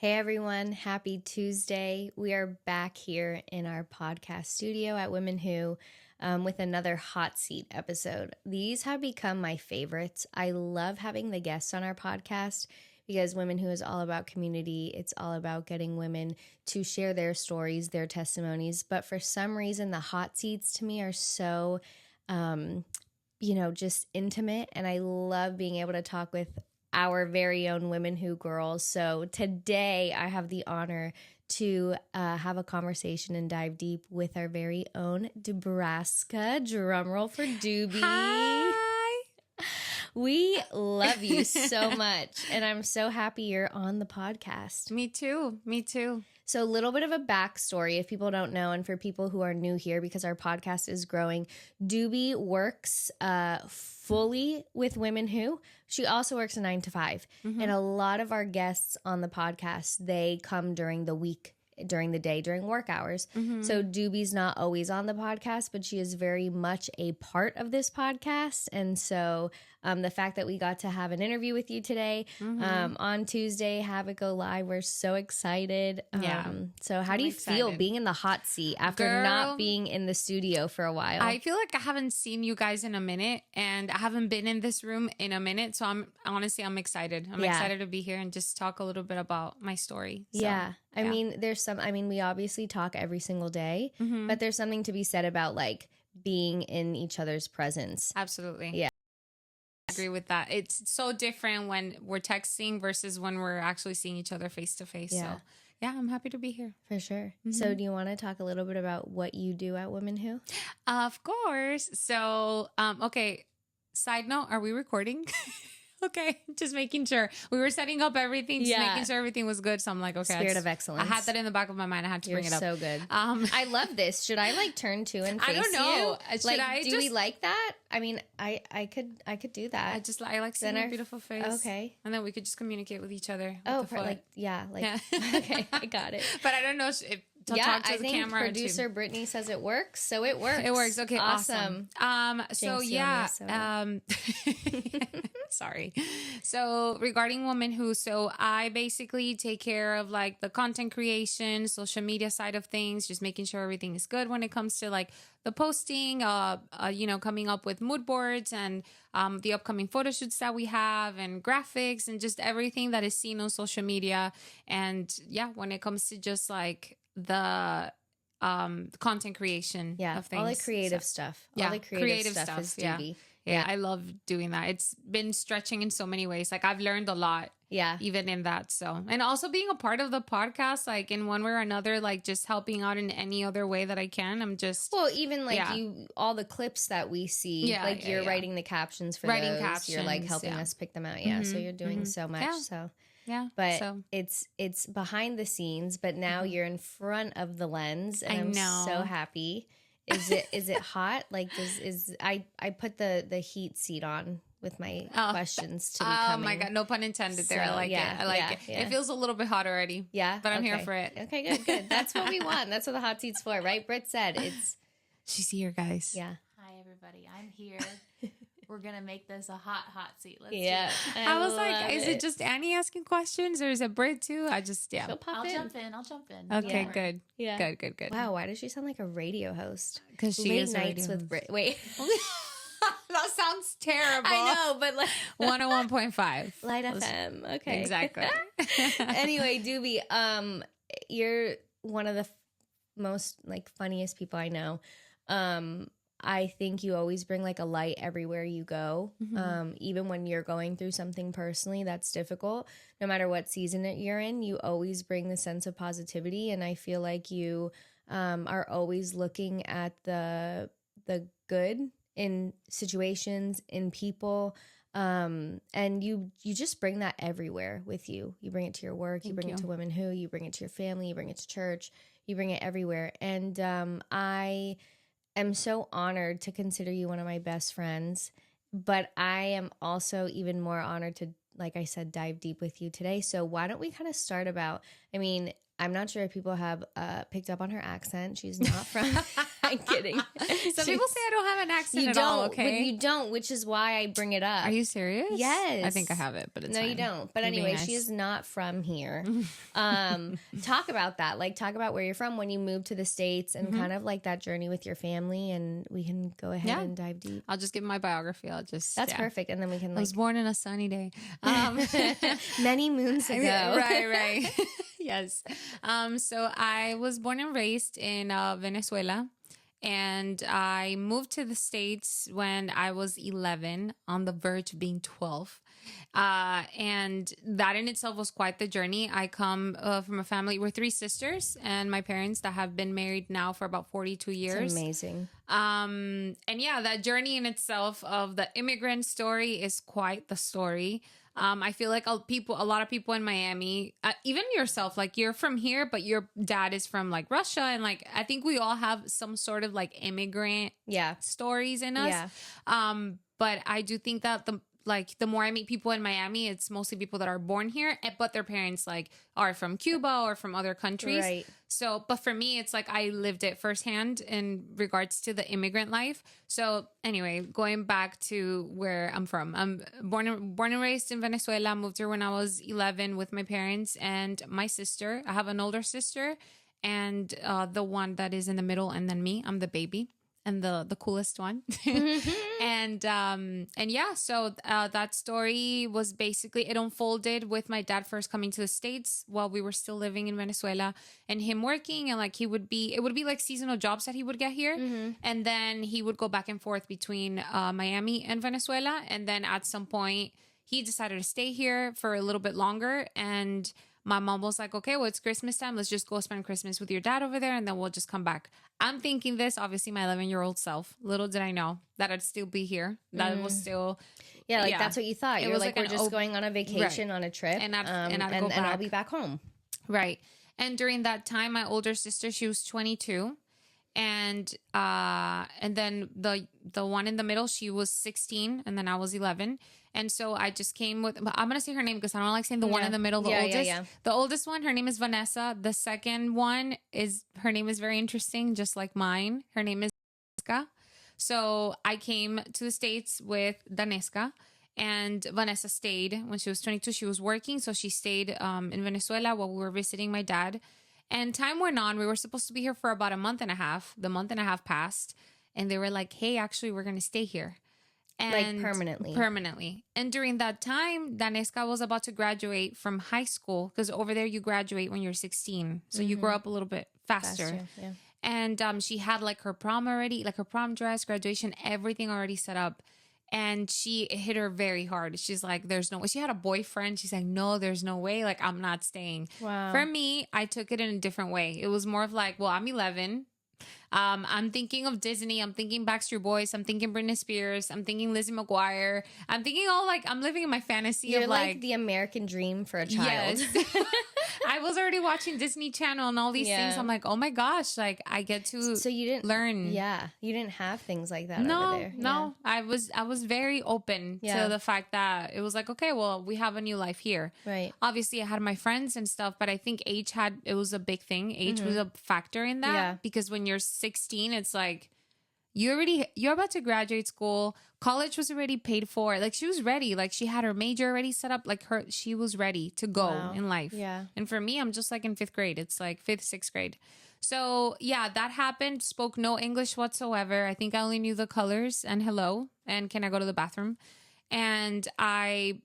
Hey everyone, happy Tuesday. We are back here in our podcast studio at Women Who with another hot seat episode. These have become my favorites. I love having the guests on our podcast because Women Who is all about community. It's all about getting women to share their stories, their testimonies. But for some reason, the hot seats to me are so, just intimate. And I love being able to talk with our very own Women Who girls. So today I have the honor to have a conversation and dive deep with our very own Dubraska. Drumroll for Doobie. Hi. We love you so much. And I'm so happy you're on the podcast. Me too. So a little bit of a backstory if people don't know, and for people who are new here because our podcast is growing, Doobie works fully with Women Who. She also works a 9 to 5. Mm-hmm. And a lot of our guests on the podcast, they come during the week, during the day, during work hours. Mm-hmm. So Doobie's not always on the podcast, but she is very much a part of this podcast. And so the fact that we got to have an interview with you today on Tuesday, have it go live, we're so excited. So how do you feel being in the hot seat after not being in the studio for a while? I feel like I haven't seen you guys in a minute, and I haven't been in this room in a minute. So I'm excited. I'm excited to be here and just talk a little bit about my story. So, I mean, we obviously talk every single day, but there's something to be said about like being in each other's presence. Absolutely. Yeah. I agree with that. It's so different when we're texting versus when we're actually seeing each other face to face. So yeah, I'm happy to be here. For sure. Mm-hmm. So do you want to talk a little bit about what you do at Women Who? Of course. So, okay. Side note, are we recording? Okay, just making sure. We were setting up everything, just making sure everything was good. So I'm like, okay. Spirit of excellence. I had that in the back of my mind. I had to bring it up. So good. I love this. Should I like turn to and face you? I don't know. Do we like that? I mean, I could do that. I like seeing your beautiful face. Okay. And then we could just communicate with each other. Okay, I got it. But I don't know if to talk to the camera. Producer Brittany says it works, so it works. It works. Okay, awesome. So yeah, sorry. So regarding Women Who, so I basically take care of like the content creation, social media side of things, just making sure everything is good when it comes to like the posting, coming up with mood boards and the upcoming photo shoots that we have and graphics and just everything that is seen on social media. And yeah, when it comes to just like the content creation of things. All the creative stuff. All the creative stuff is Doobie. Yeah, I love doing that. It's been stretching in so many ways. Like I've learned a lot. Yeah. Even in that. So, and also being a part of the podcast, like in one way or another, like just helping out in any other way that I can. I'm just. Well, even like all the clips that we see, you're writing the captions for those. Captions, you're like helping us pick them out. Yeah. So you're doing so much. Yeah. So. Yeah, but it's behind the scenes, but now you're in front of the lens, and I'm so happy. Is it hot? Like I put the heat seat on with my questions to be coming. Oh my God, no pun intended there. I like it. I like it. Yeah. It feels a little bit hot already. Yeah, but I'm here for it. Okay, good. That's what we want. That's what the hot seat's for, right? Britt said it's. She's here, guys. Yeah. Hi, everybody. I'm here. We're going to make this a hot seat. Let's do it. I was like, is it just Annie asking questions or is it Britt too? I'll jump in. Okay, good. Yeah. Good. Wow, why does she sound like a radio host? Because she is nights with Britt. Wait. That sounds terrible. I know, but like 101.5. Light FM. Okay. Exactly. Anyway, Doobie, you're one of the most like funniest people I know. I think you always bring like a light everywhere you go. Even when you're going through something personally that's difficult, no matter what season that you're in, you always bring the sense of positivity. And I feel like you are always looking at the good in situations, in people. And you just bring that everywhere with you. You bring it to your work, you bring it to Women Who, you bring it to your family, you bring it to church, you bring it everywhere. And I am so honored to consider you one of my best friends, but I am also even more honored to, like I said, dive deep with you today. So why don't we kind of start about, I'm not sure if people have picked up on her accent. She's not from. I'm kidding. Some people say I don't have an accent at all. Okay, but you don't, which is why I bring it up. Are you serious? Yes. I think I have it, but it's no, fine. you don't. But You're being anyway, nice. she is not from here. Talk about that. Like, talk about where you're from when you moved to the States and kind of like that journey with your family. And we can go ahead and dive deep. I'll just give my biography. That's perfect. And then we can I like was born in a sunny day. many moons ago. Right. Yes. So I was born and raised in Venezuela. And I moved to the States when I was 11, on the verge of being 12. And that in itself was quite the journey. I come from a family, we're 3 sisters, and my parents that have been married now for about 42 years. It's amazing. And yeah, that journey in itself of the immigrant story is quite the story. I feel like a lot of people in Miami, even yourself, like you're from here, but your dad is from like Russia. And like, I think we all have some sort of like immigrant stories in us. Yeah. But I do think that the more I meet people in Miami, it's mostly people that are born here, but their parents like are from Cuba or from other countries. Right. So, but for me, it's like I lived it firsthand in regards to the immigrant life. So anyway, going back to where I'm from, I'm born and raised in Venezuela. Moved here when I was 11 with my parents and my sister. I have an older sister and the one that is in the middle, and then me. I'm the baby. And the coolest one. And yeah, so that story was basically, it unfolded with my dad first coming to the States while we were still living in Venezuela, and him working, and like it would be like seasonal jobs that he would get here. And then he would go back and forth between Miami and Venezuela. And then at some point he decided to stay here for a little bit longer, and my mom was like, okay, well, it's Christmas time. Let's just go spend Christmas with your dad over there, and then we'll just come back. I'm thinking this, obviously, my 11-year-old self. Little did I know that I'd still be here. That was still... Yeah, that's what you thought. You're like, we're just going on a vacation, right, on a trip, and I'll be back home. Right. And during that time, my older sister, she was 22. And then the one in the middle, she was 16, and then I was 11. And so I just came with, I'm going to say her name because I don't like saying the one in the middle, the oldest. Yeah. The oldest one, her name is Vanessa. The second one her name is very interesting, just like mine. Her name is Daneska. So I came to the States with Daneska, and Vanessa stayed when she was 22. She was working, so she stayed in Venezuela while we were visiting my dad. And time went on. We were supposed to be here for about a month and a half. The month and a half passed, and they were like, hey, actually, we're going to stay here. And like permanently. And during that time, Daneska was about to graduate from high school, because over there you graduate when you're 16. So you grow up a little bit faster. Yeah. And she had like her prom already, like her prom dress, graduation, everything already set up. And it hit her very hard. She's like, there's no way. She had a boyfriend. She's like, no, there's no way. Like, I'm not staying. Wow. For me, I took it in a different way. It was more of like, well, I'm 11. I'm thinking of Disney. I'm thinking Backstreet Boys. I'm thinking Britney Spears. I'm thinking Lizzie McGuire. I'm thinking all like, I'm living in my fantasy. You're of like the American dream for a child. Yes. I was already watching Disney Channel and all these things. I'm like, oh my gosh, like I get to you didn't learn. Yeah. You didn't have things like that over there. No. I was very open to the fact that it was like, okay, well, we have a new life here. Right. Obviously I had my friends and stuff, but I think it was a big thing. Age was a factor in that, because when you're 16, it's like you're about to graduate school. College was already paid for. Like she was ready. Like she had her major already set up. Like she was ready to go in life. Yeah. And for me, I'm just like in 5th grade. It's like 5th, 6th grade. So yeah, that happened. Spoke no English whatsoever. I think I only knew the colors and hello and can I go to the bathroom? And I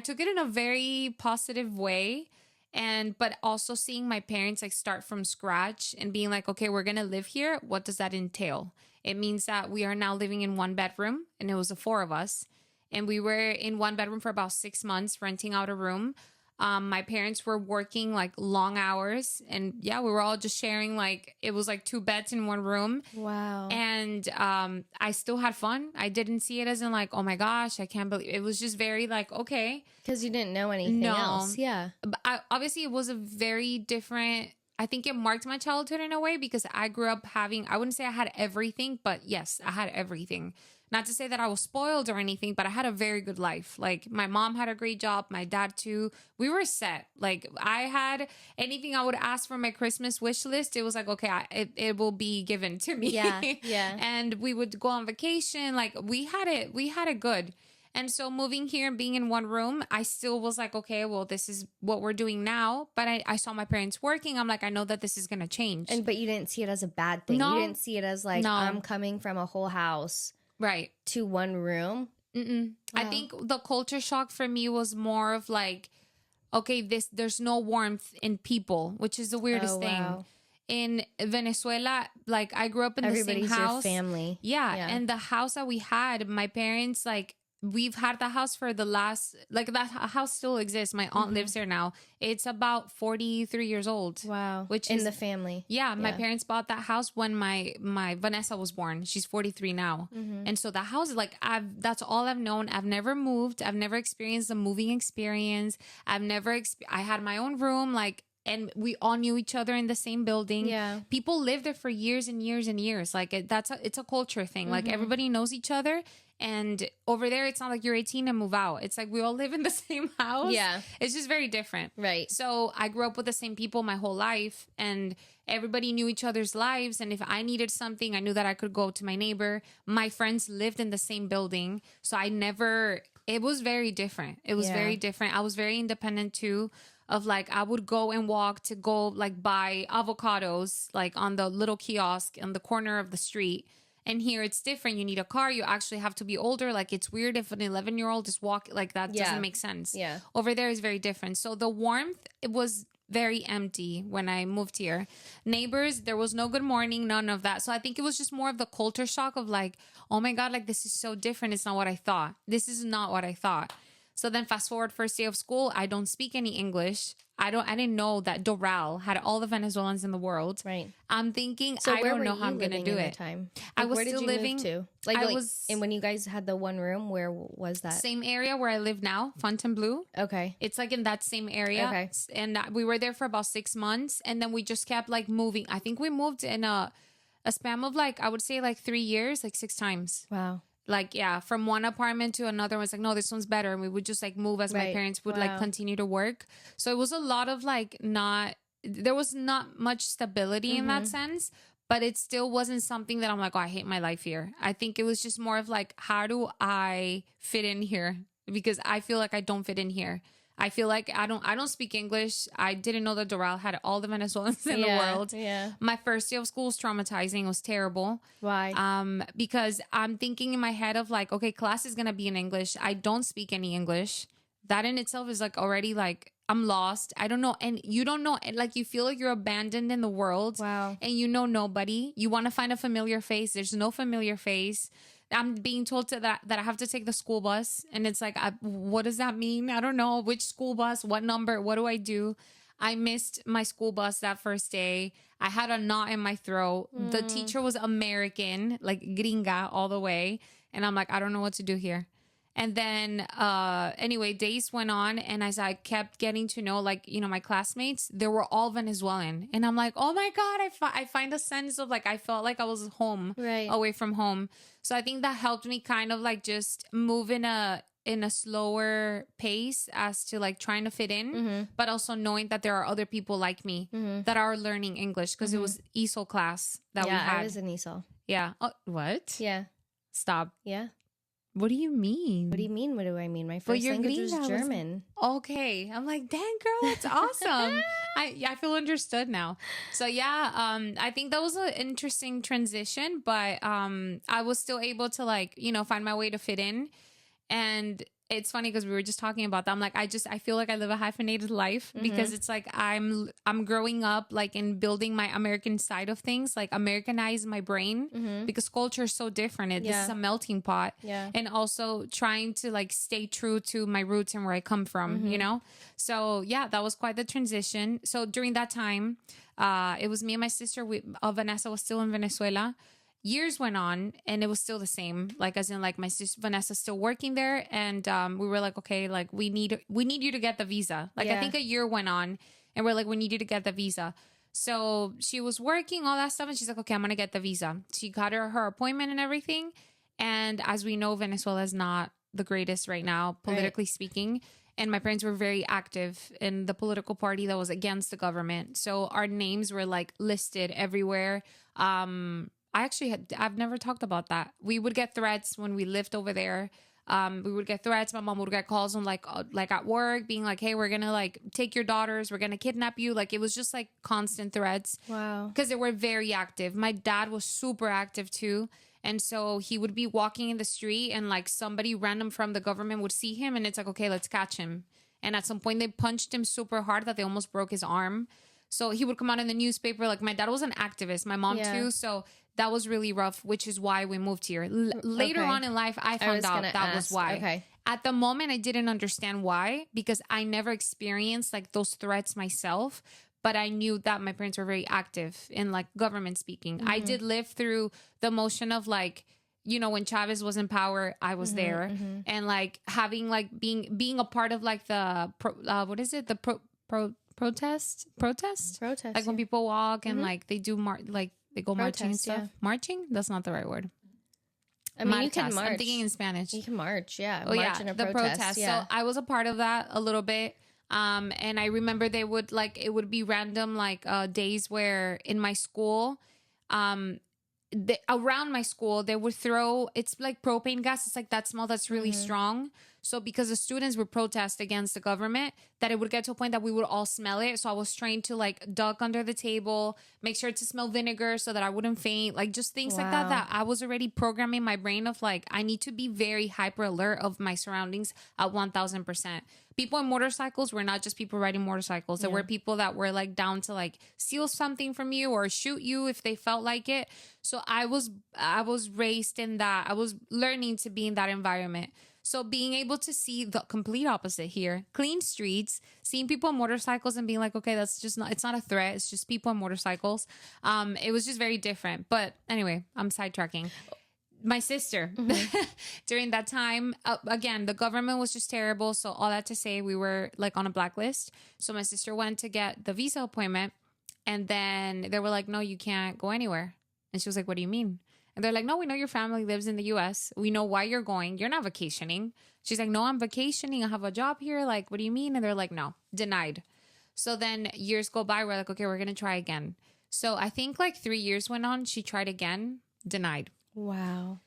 took it in a very positive way. But also seeing my parents like start from scratch and being like, okay, we're going to live here. What does that entail? It means that we are now living in 1 bedroom, and it was the 4 of us. And we were in 1 bedroom for about 6 months, renting out a room. My parents were working like long hours, and we were all just sharing, like, it was like 2 beds in 1 room. Wow. And I still had fun. I didn't see it as in like, oh my gosh, I can't believe it. Was just very like, okay. Because you didn't know anything else. Yeah. But obviously it was a very different I think it marked my childhood in a way because I grew up having, I wouldn't say I had everything, but yes, I had everything. Not to say that I was spoiled or anything, but I had a very good life. Like my mom had a great job, my dad too. We were set. Like I had anything I would ask for my Christmas wish list. It was like, okay, it will be given to me. Yeah, yeah. And we would go on vacation. Like we had it good. And so moving here and being in one room, I still was like, okay, well, this is what we're doing now. But I saw my parents working. I'm like, I know that this is going to change. But you didn't see it as a bad thing. No. You didn't see it as like, No. I'm coming from a whole house Right. to one room. Mm-mm. Wow. I think the culture shock for me was more of like, okay, there's no warmth in people, which is the weirdest thing. In Venezuela, like I grew up in the same house. Everybody's your family. Yeah. And the house that we had, my parents, like, we've had the house for the last, like that house still exists. My aunt lives there now. It's about 43 years old. Wow. Which in is the family. Yeah, my parents bought that house when my Vanessa was born. She's 43 now. And so that house is like, that's all I've known. I've never moved. I've never experienced a moving experience. I had my own room, like, and we all knew each other in the same building. Yeah. People lived there for years and years and years. Like it's a culture thing. Like everybody knows each other. And over there, it's not like you're 18 and move out. It's like we all live in the same house. Yeah. It's just very different. Right. So I grew up with the same people my whole life, and everybody knew each other's lives. And if I needed something, I knew that I could go to my neighbor. My friends lived in the same building. So it was very different. It was very different. I was very independent too. Of like, I would go and walk to go like buy avocados, like on the little kiosk on the corner of the street. And here it's different. You need a car. You actually have to be older. Like it's weird if an 11-year-old is walking, like that doesn't make sense. Yeah. Over there is very different. So the warmth, it was very empty when I moved here. Neighbors, there was no good morning, none of that. So I think it was just more of the culture shock of like, oh my God, like this is so different. It's not what I thought. This is not what I thought. So then fast forward first day of school, I don't speak any English. I didn't know that Doral had all the Venezuelans in the world. Right. I'm thinking, So I don't know how I'm going to do it. Time? I Like, was where did still you living. Move to? And when you guys had the one room, where was that? Same area where I live now, Fontainebleau. Okay. It's like in that same area. Okay. And we were there for about 6 months. And then we just kept like moving. I think we moved in a span of like, I would say like 3 years, like 6 times. Wow. Like, yeah, from one apartment to another. It's like, no, this one's better. And we would just like move as my parents would like continue to work. So it was a lot of like there was not much stability in that sense, but it still wasn't something that I'm like, oh, I hate my life here. I think it was just more of like, how do I fit in here? Because I feel like I don't fit in here. I feel like I don't speak English. I didn't know that Doral had all the Venezuelans in the world. Yeah. My first day of school was traumatizing. It was terrible. Why? Because I'm thinking in my head of like, okay, class is going to be in English. I don't speak any English. That in itself is like already like, I'm lost. I don't know. And you don't know, like you feel like you're abandoned in the world. Wow. And you know nobody. You want to find a familiar face. There's no familiar face. I'm being told that I have to take the school bus. And it's like, what does that mean? I don't know. Which school bus? What number? What do I do? I missed my school bus that first day. I had a knot in my throat. The teacher was American, like gringa all the way. And I'm like, I don't know what to do here. And then, anyway, days went on. And as I kept getting to know, like, you know, my classmates, they were all Venezuelan. And I'm like, oh my God, I find a sense of like, I felt like I was home, away from home. So I think that helped me kind of like just move in a slower pace as to like trying to fit in, but also knowing that there are other people like me that are learning English because it was ESOL class that we had. I was in ESOL. Yeah. Oh, what? Yeah. Stop. Yeah. What do you mean? What do you mean? What do I mean? My first language was German. Okay. I'm like, dang, girl, that's awesome. I feel understood now. So yeah, I think that was an interesting transition, but I was still able to like, you know, find my way to fit in. And it's funny because we were just talking about that. I'm like, I feel like I live a hyphenated life because it's like I'm growing up like in building my American side of things, like Americanize my brain because culture is so different. This is a melting pot. Yeah. And also trying to like stay true to my roots and where I come from, you know? So yeah, that was quite the transition. So during that time, it was me and my sister. Vanessa was still in Venezuela. Years went on and it was still the same. Like as in like my sister Vanessa's still working there. And we were like, okay, like we need you to get the visa. Like I think a year went on and we're like, we need you to get the visa. So she was working, all that stuff. And she's like, okay, I'm going to get the visa. She got her appointment and everything. And as we know, Venezuela is not the greatest right now, politically speaking. And my parents were very active in the political party that was against the government. So our names were like listed everywhere. I've never talked about that. We would get threats when we lived over there. We would get threats. My mom would get calls on like at work being like, hey, we're going to like take your daughters. We're going to kidnap you. Like it was just like constant threats. Wow. Because they were very active. My dad was super active too. And so he would be walking in the street and like somebody random from the government would see him and it's like, okay, let's catch him. And at some point they punched him super hard that they almost broke his arm. So he would come out in the newspaper. Like my dad was an activist, my mom too. So that was really rough, which is why we moved here. Later on in life, I found out that was why. Okay. At the moment, I didn't understand why because I never experienced like those threats myself. But I knew that my parents were very active in like government speaking. I did live through the motion of like, you know, when Chavez was in power, I was there. And like having like being a part of like the, protest? Like when people walk and like they do they go marching and stuff. Yeah. Marching? That's not the right word. I mean, you can march. I'm thinking in Spanish. You can march, yeah. Oh, march in a protest. Yeah. So I was a part of that a little bit. And I remember they would like, it would be random like days where in my school, around my school, they would throw, it's like propane gas. It's like that smell that's really strong. So because the students would protest against the government, that it would get to a point that we would all smell it. So I was trained to like duck under the table, make sure to smell vinegar so that I wouldn't faint. Like just things like that I was already programming my brain of like, I need to be very hyper alert of my surroundings at 1000%. People on motorcycles were not just people riding motorcycles. There were people that were like down to like steal something from you or shoot you if they felt like it. So I was raised in that. I was learning to be in that environment. So being able to see the complete opposite here, clean streets, seeing people on motorcycles and being like, okay, that's just not, it's not a threat. It's just people on motorcycles. It was just very different. But anyway, I'm sidetracking. My sister, during that time, again, the government was just terrible. So all that to say, we were like on a blacklist. So my sister went to get the visa appointment and then they were like, no, you can't go anywhere. And she was like, what do you mean? And they're like, no, we know your family lives in the US. We know why you're going. You're not vacationing. She's like, no, I'm vacationing. I have a job here. Like, what do you mean? And they're like, no, denied. So then years go by. We're like, okay, we're going to try again. So I think like 3 years went on. She tried again, denied. Wow.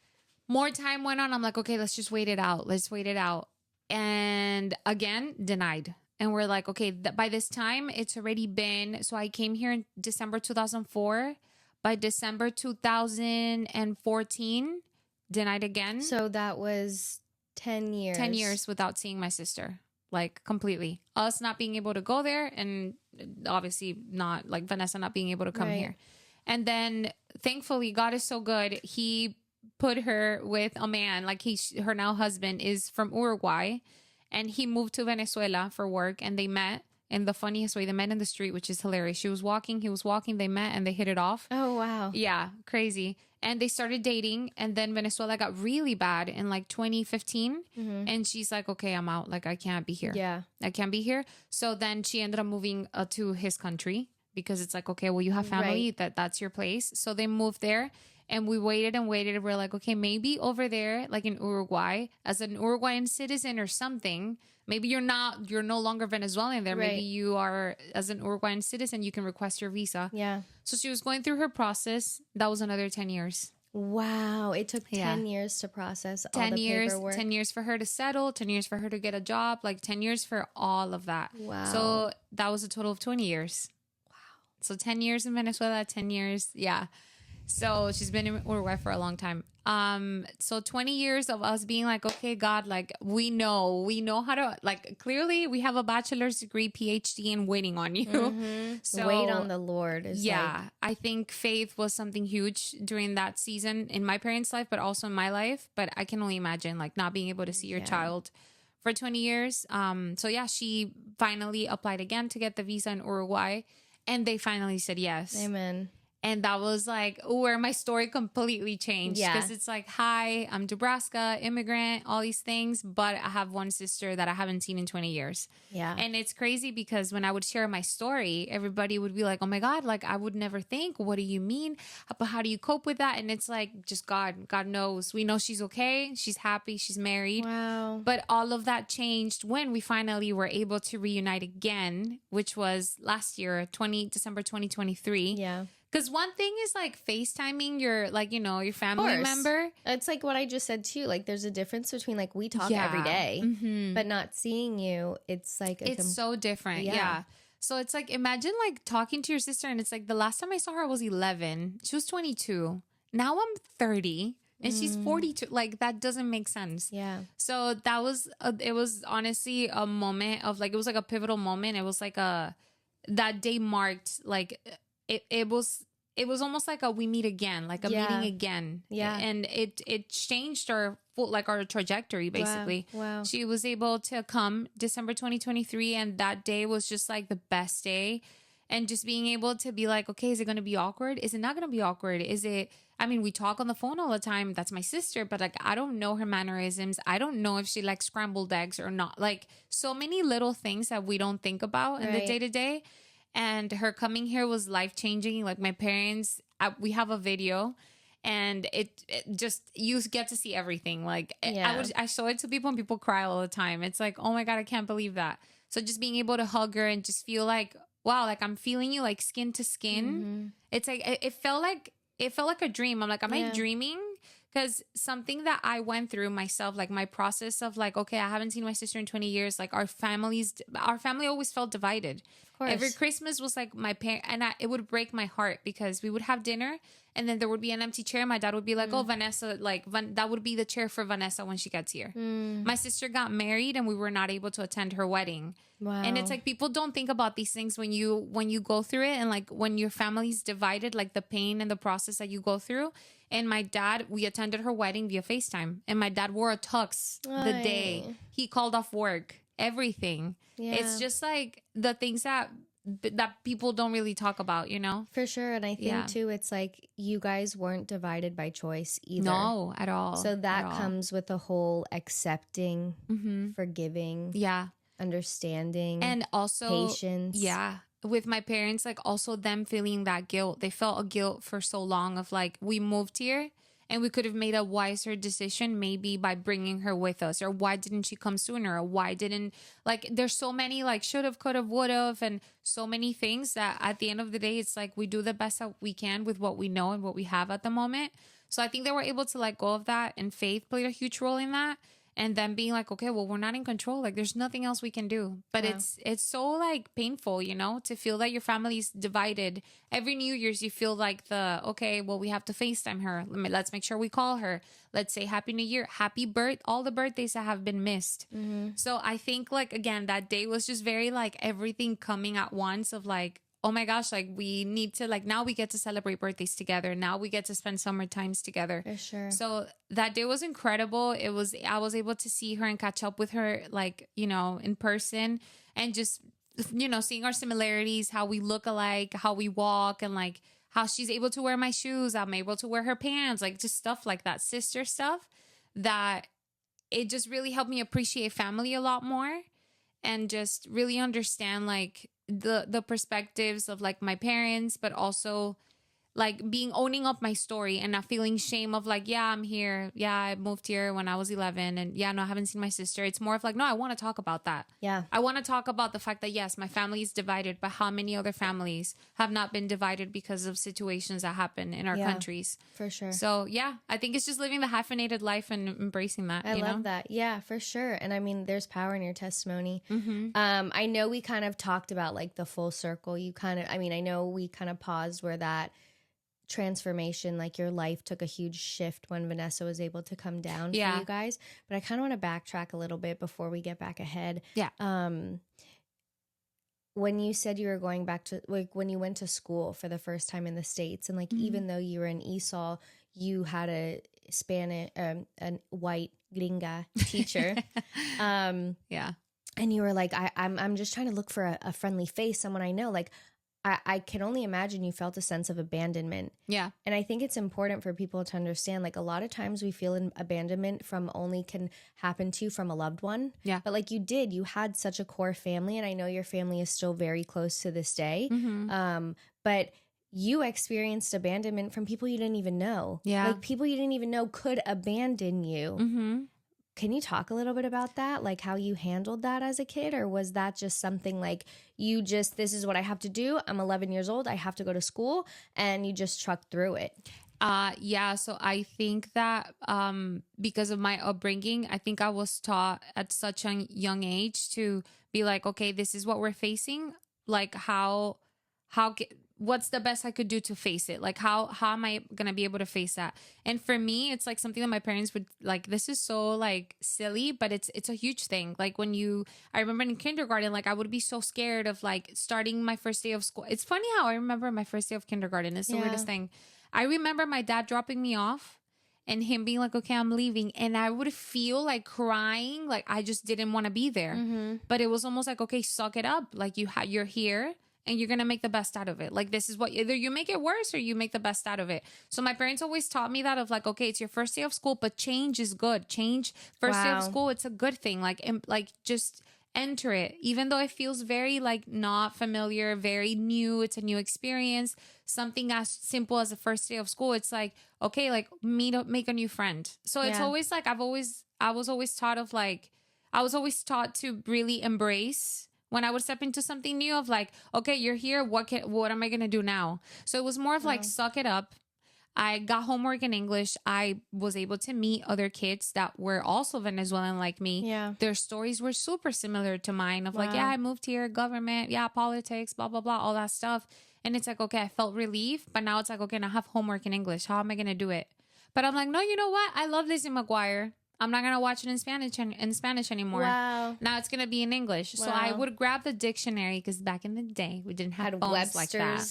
More time went on. I'm like, okay, let's just wait it out. Let's wait it out. And again, denied. And we're like, okay, by this time, it's already been. So I came here in December 2004. By December 2014, denied again. So that was 10 years. 10 years without seeing my sister, like completely. Us not being able to go there and obviously not like Vanessa not being able to come here. And then thankfully, God is so good. He put her with a man, like her now husband is from Uruguay and he moved to Venezuela for work and they met. In the funniest way, they met in the street, which is hilarious. She was walking, he was walking, they met and they hit it off. Oh, wow. Yeah, crazy. And they started dating. And then Venezuela got really bad in like 2015. And she's like, okay, I'm out. Like, I can't be here. Yeah. I can't be here. So then she ended up moving to his country because it's like, okay, well, you have family, that's your place. So they moved there. And we waited and waited. We're like, okay, maybe over there, like in Uruguay, as an Uruguayan citizen or something, maybe you're no longer Venezuelan there. Maybe you are, as an Uruguayan citizen, you can request your visa. Yeah. So she was going through her process. That was another 10 years. Wow. It took 10 years to process all the paperwork. 10 years for her to settle, 10 years for her to get a job, like 10 years for all of that. Wow. So that was a total of 20 years. Wow. So 10 years in Venezuela, 10 years. Yeah. So she's been in Uruguay for a long time. So 20 years of us being like, okay, God, like we know how to, like, clearly we have a bachelor's degree, PhD and waiting on you. So wait on the Lord. I think faith was something huge during that season in my parents' life, but also in my life. But I can only imagine like not being able to see your child for 20 years. So yeah, she finally applied again to get the visa in Uruguay and they finally said yes. Amen. And that was like where my story completely changed. Yeah. Because it's like, hi, I'm Dubraska, immigrant, all these things. But I have one sister that I haven't seen in 20 years. Yeah. And it's crazy because when I would share my story, everybody would be like, oh my God, like I would never think. What do you mean? But how do you cope with that? And it's like, just God knows. We know she's okay. She's happy. She's married. Wow. But all of that changed when we finally were able to reunite again, which was last year, December 2023. Yeah. Because one thing is like FaceTiming your, like, you know, your family member. It's like what I just said too. Like there's a difference between like we talk Yeah. every day, but not seeing you. It's like It's so different. Yeah. Yeah. So it's like, imagine like talking to your sister and it's like the last time I saw her I was 11. She was 22. Now I'm 30 and she's 42. Like that doesn't make sense. Yeah. So that was, it was honestly a moment of like, it was like a pivotal moment. It was like that day marked like, it was almost like a we meet again, like a meeting again. Yeah. And it changed our our trajectory basically. Wow. She was able to come December 2023 and that day was just like the best day. And just being able to be like, okay, is it going to be awkward? Is it not going to be awkward? I mean, we talk on the phone all the time. That's my sister, but like, I don't know her mannerisms. I don't know if she likes scrambled eggs or not. Like so mmany little things that we don't think about in the day to day. And her coming here was life-changing. Like my parents, we have a video and it just, you get to see everything. Like I show it to people and people cry all the time. It's like, oh my God, I can't believe that. So just being able to hug her and just feel like, wow, like I'm feeling you like skin to skin. Mm-hmm. It's like, it felt like a dream. I'm like, am I dreaming? Because something that I went through myself, like my process of like, okay, I haven't seen my sister in 20 years. Like our family always felt divided. Every Christmas was like my parent, and it would break my heart because we would have dinner and then there would be an empty chair. My dad would be like, oh, Vanessa, like that would be the chair for Vanessa when she gets here. My sister got married and we were not able to attend her wedding. Wow. And it's like, people don't think about these things when you go through it. And like when your family's divided, like the pain and the process that you go through. And my dad, we attended her wedding via FaceTime. And my dad wore a tux the day. He called off work, everything. Yeah. It's just like the things that people don't really talk about, you know? For sure. And I think too, it's like you guys weren't divided by choice either. No, at all. So that comes with the whole accepting, forgiving, understanding, and also patience. Yeah. With my parents, like also them feeling that guilt. They felt a guilt for so long of like, we moved here and we could have made a wiser decision maybe by bringing her with us, or why didn't she come sooner, or why didn't, like there's so many like should have, could have, would have, and so many things that at the end of the day, it's like we do the best that we can with what we know and what we have at the moment. So I think they were able to let go of that, and faith played a huge role in that. And then being like, okay, well, we're not in control. Like, there's nothing else we can do. But it's so like painful, you know, to feel that your family's divided. Every New Year's, you feel like okay, well, we have to FaceTime her. Let's make sure we call her. Let's say Happy New Year, all the birthdays that have been missed. Mm-hmm. So I think like, again, that day was just very like everything coming at once of like, oh my gosh, like we need to, like now we get to celebrate birthdays together. Now we get to spend summer times together. For sure. So that day was incredible. I was able to see her and catch up with her, like, you know, in person, and just, you know, seeing our similarities, how we look alike, how we walk, and like how she's able to wear my shoes. I'm able to wear her pants, like just stuff like that, sister stuff, that it just really helped me appreciate family a lot more, and just really understand like the perspectives of like my parents, but also like owning up my story and not feeling shame of like, yeah, I'm here. Yeah, I moved here when I was 11. And yeah, no, I haven't seen my sister. It's more of like, no, I want to talk about that. Yeah. I want to talk about the fact that, yes, my family is divided, but how many other families have not been divided because of situations that happen in our countries? For sure. So yeah, I think it's just living the hyphenated life and embracing that. I love that. Yeah, for sure. And I mean, there's power in your testimony. Mm-hmm. I know we kind of talked about like the full circle. I know we kind of paused where that transformation, like your life took a huge shift when Vanessa was able to come down for you guys. But I kind of want to backtrack a little bit before we get back ahead. Yeah. When you said you were going back to, like, when you went to school for the first time in the States, and like, even though you were in Esau, you had a Spanish, a white gringa teacher. Yeah. And you were like, I'm just trying to look for a friendly face, someone I know. Like, I can only imagine you felt a sense of abandonment. Yeah. And I think it's important for people to understand, like, a lot of times we feel abandonment from only can happen to you from a loved one. Yeah. But like you had such a core family, and I know your family is still very close to this day. But you experienced abandonment from people you didn't even know. Yeah. Like people you didn't even know could abandon you. Can you talk a little bit about that? Like how you handled that as a kid? Or was that just something like this is what I have to do. I'm 11 years old. I have to go to school, and you just trucked through it? Yeah. So I think that because of my upbringing, I think I was taught at such a young age to be like, okay, this is what we're facing. Like what's the best I could do to face it? Like how am I gonna be able to face that? And for me, it's like something that my parents would like, this is so like silly, but it's a huge thing. Like I remember in kindergarten, like I would be so scared of like starting my first day of school. It's funny how I remember my first day of kindergarten. It's the weirdest thing. I remember my dad dropping me off and him being like, okay, I'm leaving. And I would feel like crying. Like I just didn't want to be there. But it was almost like, okay, suck it up. Like you're here. And you're going to make the best out of it. Like, this is what, either you make it worse or you make the best out of it. So my parents always taught me that of like, okay, it's your first day of school, but change is good. Change, first day of school, it's a good thing. Like just enter it. Even though it feels very like not familiar, very new, it's a new experience. Something as simple as the first day of school, it's like, okay, like make a new friend. So it's always like, I was always taught to really embrace when I would step into something new of like, okay, you're here. What am I going to do now? So it was more of like, suck it up. I got homework in English. I was able to meet other kids that were also Venezuelan like me. Yeah. Their stories were super similar to mine of like, yeah, I moved here, government, politics, blah, blah, blah, all that stuff. And it's like, okay, I felt relief, but now it's like, okay, now I have homework in English. How am I going to do it? But I'm like, no, you know what? I love Lizzie McGuire. I'm not going to watch it in Spanish anymore. Wow. Now it's going to be in English. Wow. So I would grab the dictionary because back in the day, we didn't have phones Webster's like that.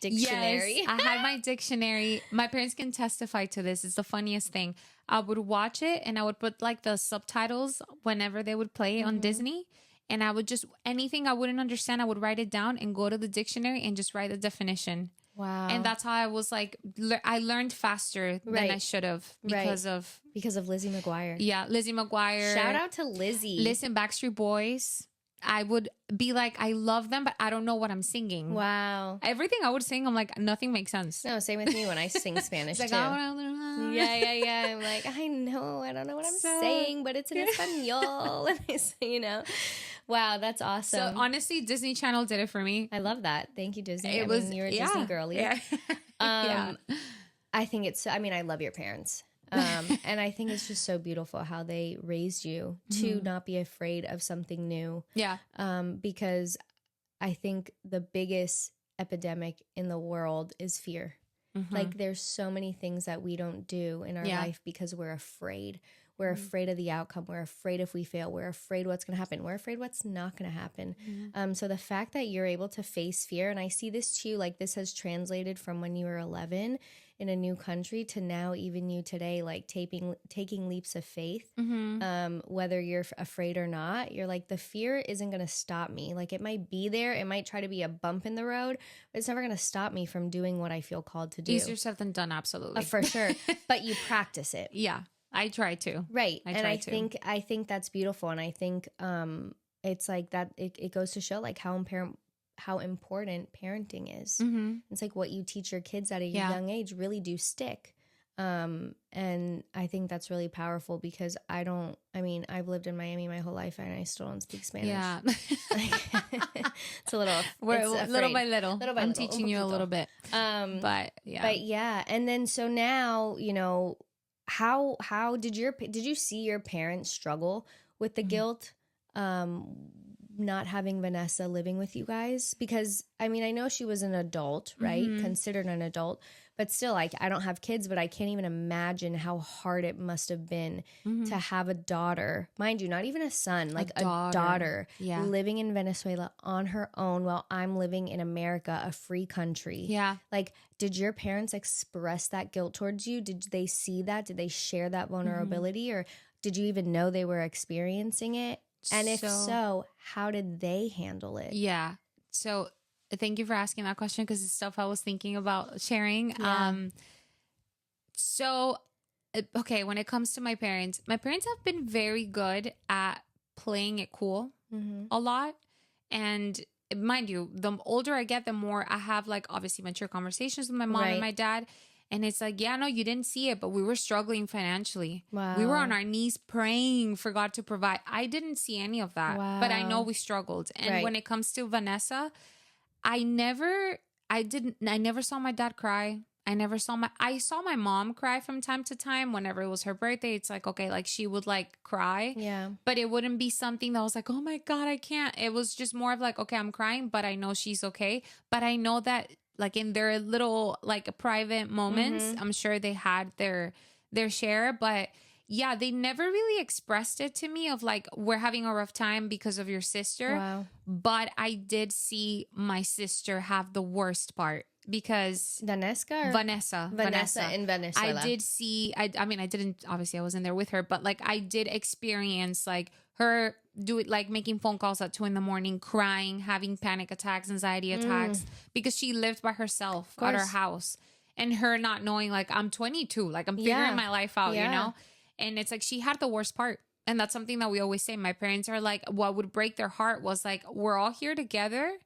Dictionary. Yes, I had my dictionary. My parents can testify to this. It's the funniest thing. I would watch it and I would put like the subtitles whenever they would play on Disney. And I would just, anything I wouldn't understand, I would write it down and go to the dictionary and just write the definition. Wow. And that's how I was like, I learned faster than I should have because of Lizzie McGuire. Yeah, Lizzie McGuire. Shout out to Lizzie. Listen, Backstreet Boys. I would be like, I love them, but I don't know what I'm singing. Wow. Everything I would sing, I'm like, nothing makes sense. No, same with me when I sing Spanish like, too. Yeah. I'm like, I don't know what I'm saying, but it's in Espanol. And I say, Wow, that's awesome. So honestly, Disney Channel did it for me. I love that. Thank you, Disney. You're a Disney girly. Yeah. I think I love your parents. And I think it's just so beautiful how they raised you to not be afraid of something new. Yeah. Because I think the biggest epidemic in the world is fear. Like there's so many things that we don't do in our life because we're afraid. We're afraid of the outcome. We're afraid if we fail. We're afraid what's going to happen. We're afraid what's not going to happen. So the fact that you're able to face fear, and I see this too, like this has translated from when you were 11 in a new country to now even you today, like taking leaps of faith, whether you're afraid or not, you're like, the fear isn't going to stop me. Like it might be there. It might try to be a bump in the road, but it's never going to stop me from doing what I feel called to do. Easier said than done. Absolutely. For sure. But you practice it. Yeah. I try to. Right. I think that's beautiful. And I think it's like that it goes to show like how important parenting is. It's like what you teach your kids at a young age really do stick. And I think that's really powerful because I've lived in Miami my whole life and I still don't speak Spanish. Yeah. It's a little, little by little. I'm teaching you a little bit. But yeah. And then, so now, how did you see your parents struggle with the guilt, not having Vanessa living with you guys? Because I know she was an adult, right? Considered an adult, but still, like, I don't have kids, but I can't even imagine how hard it must have been to have a daughter, mind you, not even a son, like a daughter living in Venezuela on her own while I'm living in America, a free country. Yeah. Like, did your parents express that guilt towards you? Did they see that? Did they share that vulnerability? Or did you even know they were experiencing it? And if so, how did they handle it? Yeah. So Thank you for asking that question because it's stuff I was thinking about sharing. Yeah. So, okay, when it comes to my parents have been very good at playing it cool a lot. And mind you, the older I get, the more I have like obviously mature conversations with my mom and my dad. And it's like, yeah, no, you didn't see it, but we were struggling financially. Wow. We were on our knees praying for God to provide. I didn't see any of that, but I know we struggled. And when it comes to Vanessa, I never saw my dad cry. I saw my mom cry from time to time whenever it was her birthday. It's like, okay, like she would like cry. Yeah. But it wouldn't be something that was like, oh my God, I can't. It was just more of like, okay, I'm crying, but I know she's okay. But I know that like in their little like private moments, I'm sure they had their share. But yeah, they never really expressed it to me of like, we're having a rough time because of your sister. Wow. But I did see my sister have the worst part because Vanessa in Venezuela. I did see, I mean, I didn't, obviously I wasn't there with her, but like I did experience like her do it, like making phone calls at 2 a.m, crying, having panic attacks, anxiety attacks, because she lived by herself at her house, and her not knowing like I'm 22, like I'm figuring my life out, you know? And it's like, she had the worst part. And that's something that we always say. My parents are like, what would break their heart was like, we're all here together.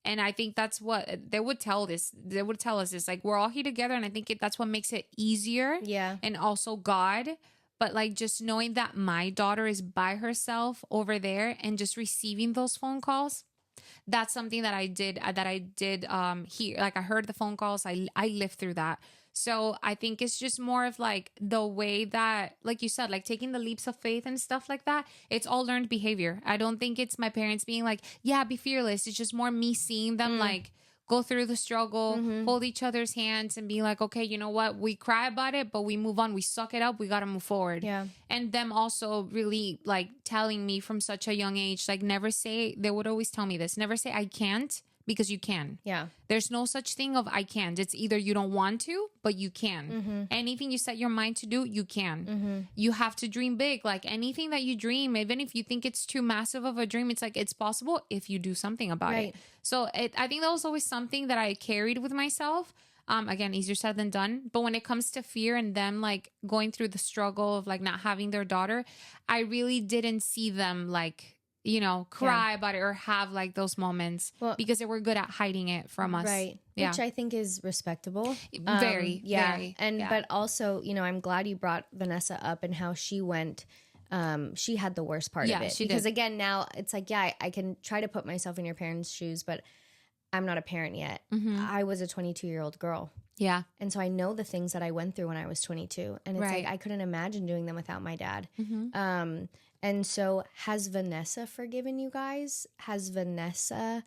And I think that's what they would tell us is like, we're all here together. And I think that's what makes it easier. Yeah. And also God. But like just knowing that my daughter is by herself over there and just receiving those phone calls, that's something that I did hear. Like I heard the phone calls. I lived through that. So I think it's just more of like the way that, like you said, like taking the leaps of faith and stuff like that. It's all learned behavior. I don't think it's my parents being like, yeah, be fearless. It's just more me seeing them like go through the struggle, hold each other's hands and be like, okay, you know what? We cry about it, but we move on. We suck it up. We got to move forward. Yeah. And them also really like telling me from such a young age, like they would always tell me this, never say I can't, because you can. Yeah. There's no such thing of I can't. It's either you don't want to, but you can. Anything you set your mind to do, you can. You have to dream big. Like anything that you dream, even if you think it's too massive of a dream, it's like it's possible if you do something about it. So I think that was always something that I carried with myself. Again, easier said than done. But when it comes to fear and them like going through the struggle of like not having their daughter, I really didn't see them like, you know, cry about it or have like those moments, because they were good at hiding it from us. Right. Yeah. Which I think is respectable. Very. But also, you know, I'm glad you brought Vanessa up and how she went. She had the worst part of it. Because again, now it's like, I can try to put myself in your parents' shoes, but I'm not a parent yet. I was a 22-year-old girl. Yeah. And so I know the things that I went through when I was 22. And it's like, I couldn't imagine doing them without my dad. And so has Vanessa forgiven you guys? Has Vanessa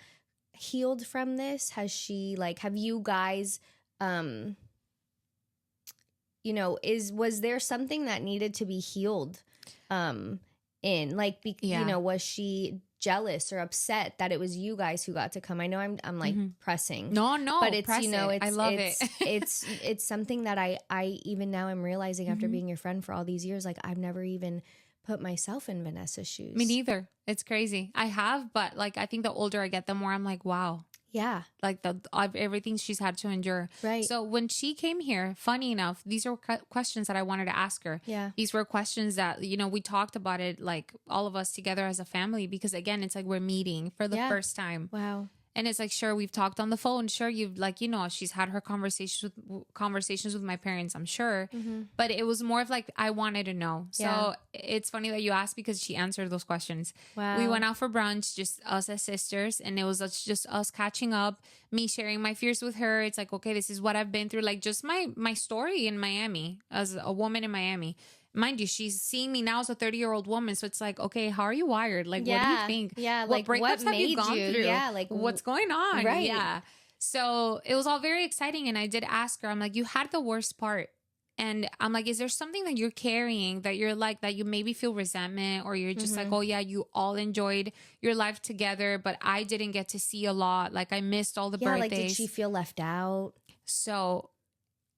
healed from this? Has she like, have you guys, you know, was there something that needed to be healed in like, you know, was she jealous or upset that it was you guys who got to come? I know I'm like pressing. No, but it's, you know, I love it. it's something that I even now am realizing after being your friend for all these years, like I've never even put myself in Vanessa's shoes. Me neither. It's crazy. I have, but like I think the older I get, the more I'm like, wow. Yeah. Like everything she's had to endure. Right. So when she came here, funny enough, these are questions that I wanted to ask her. Yeah. These were questions that, you know, we talked about it, like all of us together as a family, because again, it's like we're meeting for the first time. Wow. And it's like, sure, we've talked on the phone. Sure, you've like, you know, she's had her conversations with my parents, I'm sure. But it was more of like, I wanted to know. So it's funny that you asked, because she answered those questions. Wow. We went out for brunch, just us as sisters. And it was just us catching up, me sharing my fears with her. It's like, okay, this is what I've been through. Like just my story in Miami as a woman in Miami. Mind you, she's seeing me now as a 30-year-old woman. So it's like, okay, how are you wired? Like, what do you think? Yeah. What Like, breakups what have you made gone you? through? Yeah. Like, what's going on? Right. Yeah. So it was all very exciting. And I did ask her, I'm like, you had the worst part. And I'm like, is there something that you're carrying that you're like, that you maybe feel resentment, or you're just like, oh yeah, you all enjoyed your life together, but I didn't get to see a lot. Like I missed all the birthdays. Like, did she feel left out? So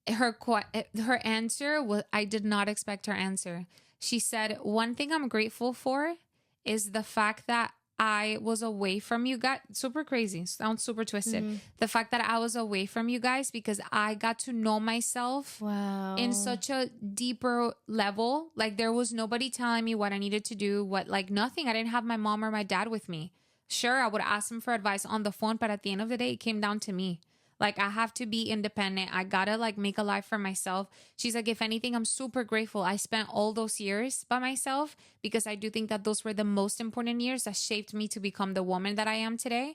her answer was, I did not expect her answer. She said, one thing I'm grateful for is the fact that I was away from you guys, super crazy, sounds super twisted. The fact that I was away from you guys because I got to know myself in such a deeper level. Like there was nobody telling me what I needed to do, like nothing. I didn't have my mom or my dad with me. Sure, I would ask them for advice on the phone, but at the end of the day, it came down to me. Like, I have to be independent. I gotta, like, make a life for myself. She's like, if anything, I'm super grateful. I spent all those years by myself because I do think that those were the most important years that shaped me to become the woman that I am today.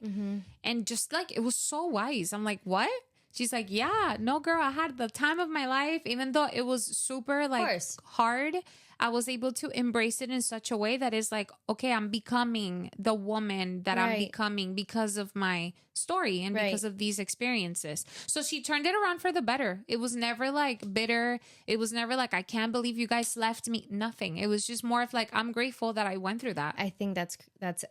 And just, like, it was so wise. I'm like, what? She's like, yeah, no, girl, I had the time of my life. Even though it was super, like, hard, I was able to embrace it in such a way that is like, okay, I'm becoming the woman that I'm becoming because of my story and because of these experiences. So she turned it around for the better. It was never like bitter. It was never like, I can't believe you guys left me. Nothing. It was just more of like, I'm grateful that I went through that. I think that's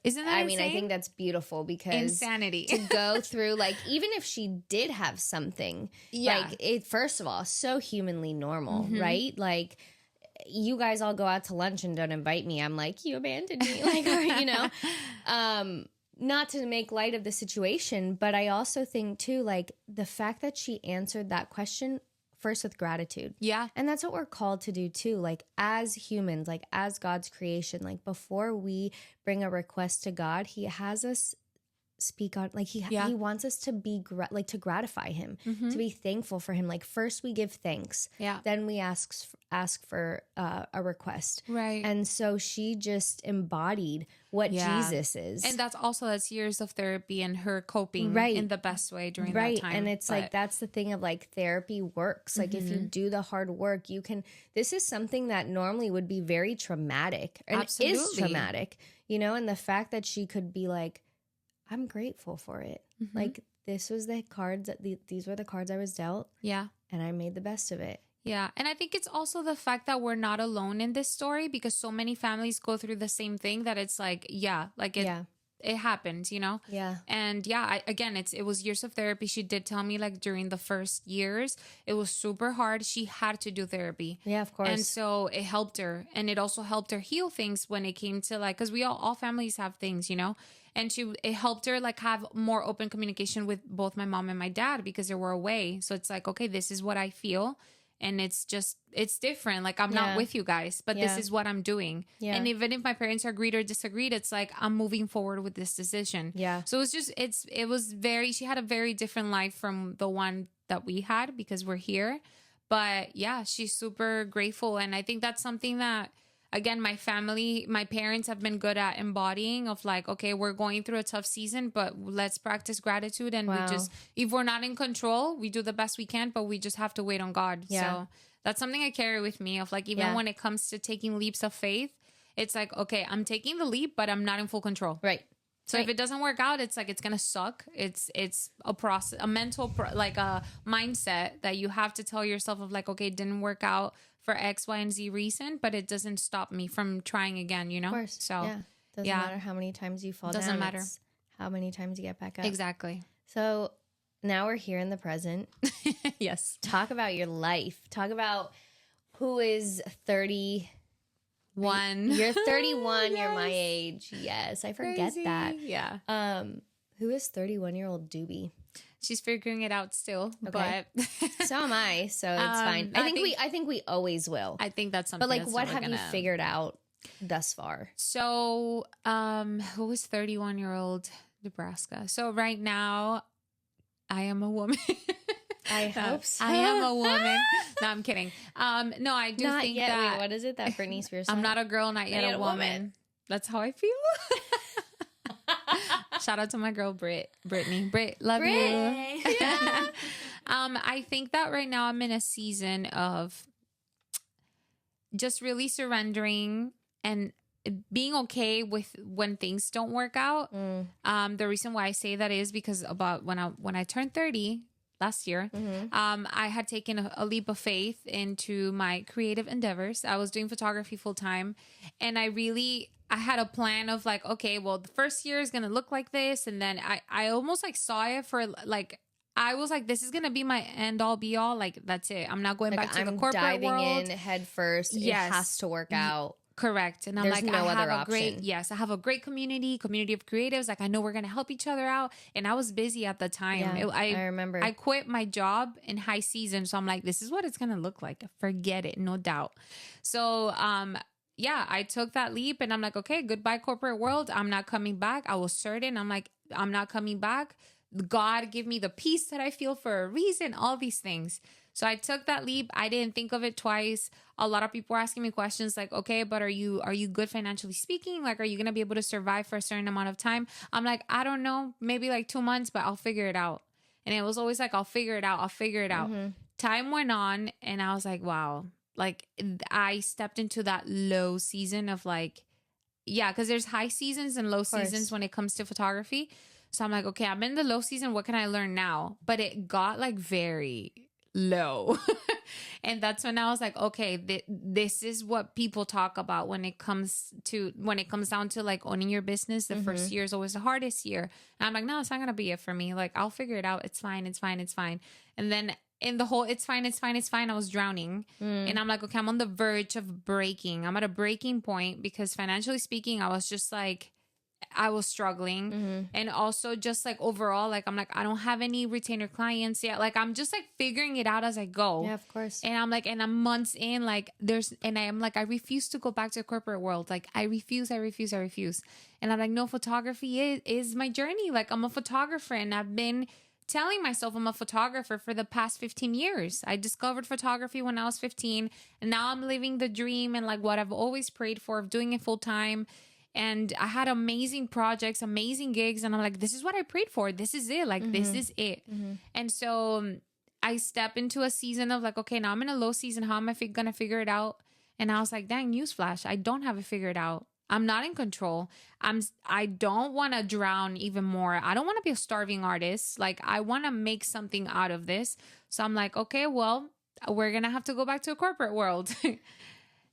isn't that I insane? mean, I think that's beautiful because insanity to go through, like, even if she did have something, like, it, first of all, so humanly normal, right? Like, you guys all go out to lunch and don't invite me. I'm like, you abandoned me, like, or, you know, not to make light of the situation, but I also think too, like, the fact that she answered that question first with gratitude. Yeah. And that's what we're called to do too. Like, as humans, like, as God's creation, like, before we bring a request to God, he has us speak on, like, he wants us to be to gratify him, to be thankful for him. Like, first we give thanks, then we ask for a request, right? And so she just embodied what Jesus is, and that's years of therapy and her coping in the best way during that time. And it's like, that's the thing of, like, therapy works. Like, if you do the hard work, you can. This is something that normally would be very traumatic, and it is traumatic, you know. And the fact that she could be like, I'm grateful for it. Like, this was the cards that these were the cards I was dealt. Yeah. And I made the best of it. Yeah. And I think it's also the fact that we're not alone in this story, because so many families go through the same thing, that it's like, it happens, you know? Yeah. And it was years of therapy. She did tell me, like, during the first years, it was super hard. She had to do therapy. Yeah, of course. And so it helped her. And it also helped her heal things when it came to, like, because we all families have things, you know? And it helped her, like, have more open communication with both my mom and my dad because they were away. So it's like, okay, this is what I feel. And it's different. Like, I'm not with you guys, but this is what I'm doing. Yeah. And even if my parents agreed or disagreed, it's like, I'm moving forward with this decision. Yeah. So she had a very different life from the one that we had because we're here. But yeah, she's super grateful. And I think that's something that, again, my parents have been good at embodying of, like, okay, we're going through a tough season, but let's practice gratitude. And if we're not in control, we do the best we can, but we just have to wait on God. Yeah. So that's something I carry with me of, like, even when it comes to taking leaps of faith, it's like, okay, I'm taking the leap, but I'm not in full control. Right. So if it doesn't work out, it's like, it's going to suck. It's a process, a mental, like a mindset that you have to tell yourself of, like, okay, it didn't work out for X, Y, and Z reason, but it doesn't stop me from trying again, you know? Of course. So doesn't matter how many times you fall down. Doesn't matter. It's how many times you get back up. Exactly. So now we're here in the present. Yes. Talk about your life. Talk about who is 31. You're 31. Yes. You're my age. Yes. I forget that. Yeah. Who is 31-year-old Doobie? She's figuring it out still, but so am I. So it's fine. I think we always will. I think that's something. But, like, what have you figured out thus far? So, who is 31-year-old Dubraska? So right now, I am a woman. I hope so. I am a woman. No, I'm kidding. No, I do not think yet. that. Wait, what is it? That Britney Spears song? I'm not a girl, not yet a woman. That's how I feel. Shout out to my girl Brittany. Love you. Yeah. I think that right now I'm in a season of just really surrendering and being okay with when things don't work out. The reason why I say that is because about when I turned 30 last year, I had taken a leap of faith into my creative endeavors. I was doing photography full time, and I had a plan of, like, okay, well, the first year is going to look like this. And then I almost, like, saw it for, like, I was like, this is going to be my end all be all. Like, that's it. I'm not going back to the corporate world. I'm diving in head first. Yes. It has to work out. Correct. And I'm There's like, no I have other a great, option. yes, I have a great community of creatives. Like, I know we're going to help each other out. And I was busy at the time. Yeah, I remember. I quit my job in high season. So I'm like, this is what it's going to look like. Forget it. No doubt. So, yeah, I took that leap and I'm like, okay, goodbye corporate world. I'm not coming back. I was certain. I'm like, I'm not coming back. God give me the peace that I feel for a reason, all these things. So I took that leap. I didn't think of it twice. A lot of people were asking me questions like, okay, but are you good financially speaking? Like, are you going to be able to survive for a certain amount of time? I'm like, I don't know, maybe like 2 months, but I'll figure it out. And it was always like, I'll figure it out. I'll figure it out. Time went on and I was like, wow, like I stepped into that low season of like, yeah, because there's high seasons and low seasons when it comes to photography. So I'm like, okay, I'm in the low season. What can I learn now? But it got like very low. And that's when I was like, okay, this is what people talk about when it comes down to like owning your business. The first year is always the hardest year. And I'm like, no, it's not going to be it for me. Like, I'll figure it out. It's fine. It's fine. It's fine. And then in the whole, it's fine. It's fine. It's fine. I was drowning and I'm like, okay, I'm on the verge of breaking. I'm at a breaking point because financially speaking, I was just like, I was struggling. And also just like overall, like, I'm like, I don't have any retainer clients yet. Like, I'm just like figuring it out as I go. Yeah, of course. And I'm like, and I'm months in, like I refuse to go back to the corporate world. Like, I refuse. And I'm like, no, photography is my journey. Like, I'm a photographer and I've been telling myself I'm a photographer for the past 15 years. I discovered photography when I was 15 and now I'm living the dream and like what I've always prayed for of doing it full time. And I had amazing projects, amazing gigs. And I'm like, this is what I prayed for. This is it. Like, this is it. And so I step into a season of like, okay, now I'm in a low season. How am I going to figure it out? And I was like, dang, newsflash. I don't have it figured out. I'm not in control. I don't want to drown even more. I don't want to be a starving artist. Like, I want to make something out of this. So I'm like, okay, well, we're going to have to go back to a corporate world.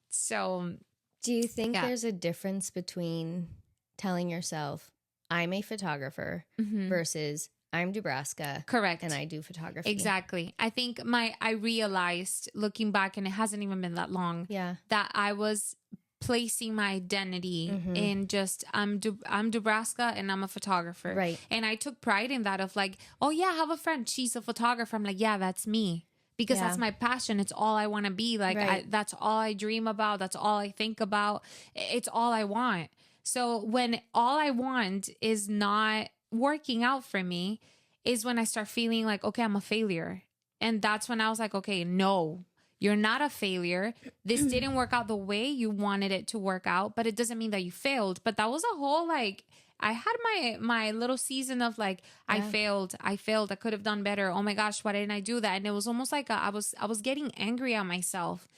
So do you think there's a difference between telling yourself, I'm a photographer versus I'm Dubraska? Correct. And I do photography. Exactly. I think I realized looking back, and it hasn't even been that long, that I was placing my identity in just, I'm Dubraska and I'm a photographer. Right. And I took pride in that of like, oh yeah, I have a friend. She's a photographer. I'm like, yeah, that's me. Because that's my passion. It's all I want to be. Like, that's all I dream about. That's all I think about. It's all I want. So when all I want is not working out for me is when I start feeling like, okay, I'm a failure. And that's when I was like, okay, no, you're not a failure. This didn't work out the way you wanted it to work out, but it doesn't mean that you failed. But that was a whole like, I had my little season of like, I failed. I could have done better. Oh my gosh, why didn't I do that? And it was almost like I was getting angry at myself.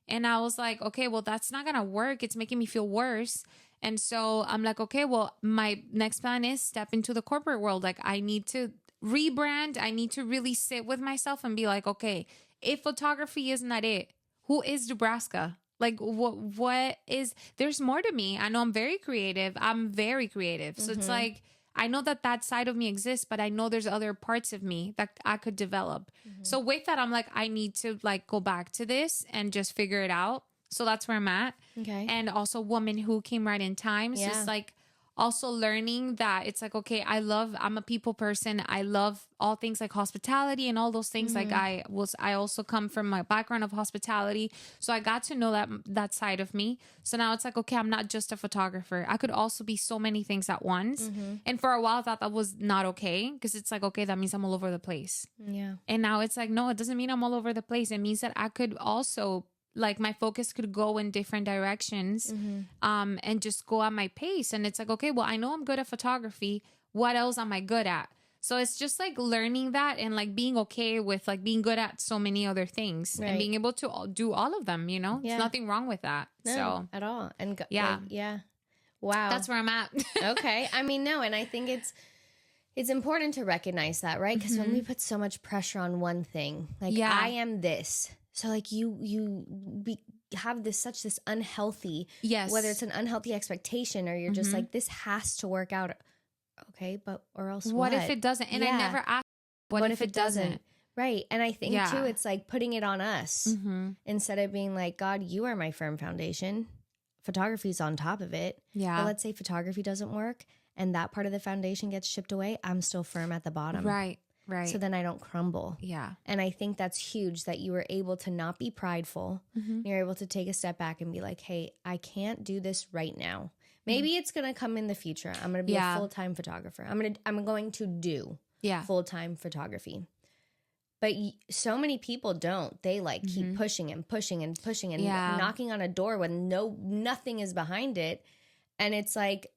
And I was like, okay, well, that's not going to work. It's making me feel worse. And so I'm like, okay, well, my next plan is step into the corporate world. Like, I need to rebrand. I need to really sit with myself and be like, okay, if photography is not it, who is Dubraska? Like, what is, there's more to me. I know I'm very creative. So it's like, I know that side of me exists, but I know there's other parts of me that I could develop. So with that, I'm like, I need to like go back to this and just figure it out. So that's where I'm at. Okay. And also woman who came right in time. It's just like, also learning that it's like, okay, I'm a people person. I love all things like hospitality and all those things. Like I also come from my background of hospitality. So I got to know that side of me. So now it's like, okay, I'm not just a photographer. I could also be so many things at once. And for a while I thought that was not okay. Because it's like, okay, that means I'm all over the place. Yeah. And now it's like, no, it doesn't mean I'm all over the place. It means that I could also, like, my focus could go in different directions and just go at my pace. And it's like, okay, well, I know I'm good at photography. What else am I good at? So it's just like learning that and like being okay with like being good at so many other things and being able to do all of them, you know? There's nothing wrong with that. No, so at all. And yeah. Wow. That's where I'm at. Okay. I mean, no, and I think it's important to recognize that, right? Because when we put so much pressure on one thing, like I am this. So like have this unhealthy, whether it's an unhealthy expectation or you're just like, this has to work out. Okay, but or else what if it doesn't? And I never asked, what if it doesn't? Right. And I think too, it's like putting it on us instead of being like, God, you are my firm foundation. photography's on top of it. Yeah. But let's say photography doesn't work and that part of the foundation gets shipped away. I'm still firm at the bottom. Right. So then I don't crumble. Yeah. And I think that's huge that you were able to not be prideful. You're able to take a step back and be like, hey, I can't do this right now. Maybe it's going to come in the future. I'm going to be a full-time photographer. I'm going to do full-time photography. But so many people don't. They like keep pushing and pushing and pushing and knocking on a door when nothing is behind it. And it's like,